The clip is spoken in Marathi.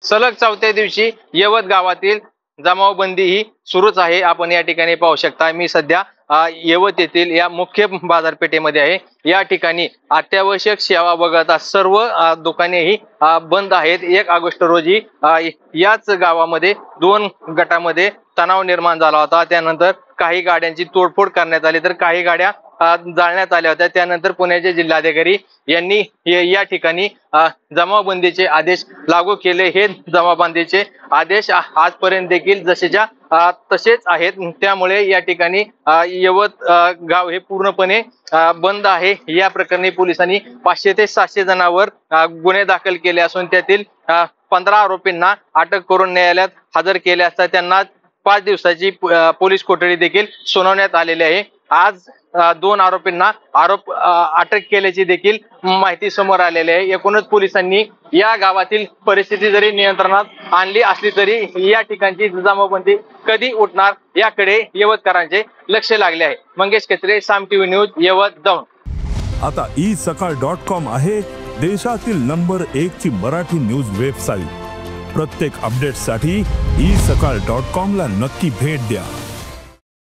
सलग चौथ्या दिवशी यवत गावातील जमावबंदी ही सुरूच आहे। आपण या ठिकाणी पाहू शकता, मी सध्या यवत येथील या मुख्य बाजारपेठेमध्ये आहे। या ठिकाणी अत्यावश्यक सेवा वगळता सर्व दुकाने ही बंद आहेत। 1 ऑगस्ट रोजी याच गावामध्ये 2 गटामध्ये तणाव निर्माण झाला होता। त्यानंतर काही गाड्यांची तोडफोड करण्यात आली, तर काही गाड्या जाळण्यात आल्या होत्या। त्यानंतर पुण्याचे जिल्हाधिकारी यांनी या ठिकाणी जमावबंदीचे आदेश लागू केले। हे जमावबंदीचे आदेश आजपर्यंत देखील जसेच्या तसेच आहेत। त्यामुळे या ठिकाणी यवत गाव हे पूर्णपणे बंद आहे। या प्रकरणी पोलिसांनी 500 ते 700 जणांवर गुन्हे दाखल केले असून त्यातील 15 आरोपींना अटक करून न्यायालयात हजर केले असता त्यांना 5 दिवसाची पोलीस कोठडी देखील सुनावण्यात आलेली आहे। आज 2 आरोपींना अटक केल्याची देखील माहिती समोर आलेली आहे। एकूणच पोलिसांनी या गावातील परिस्थिती जरी नियंत्रणात आणली असली तरी या ठिकाणची जमावबंदी कधी उठणार याकडे यवतकरांचे लक्ष लागले आहे। मंगेश कचरे, साम टीव्ही न्यूज, यवत, दौंड। आता isakal.com आहे देशातील नंबर 1 ची मराठी न्यूज वेबसाईट। प्रत्येक अपडेटसाठी isakal.com ला नक्की भेट द्या।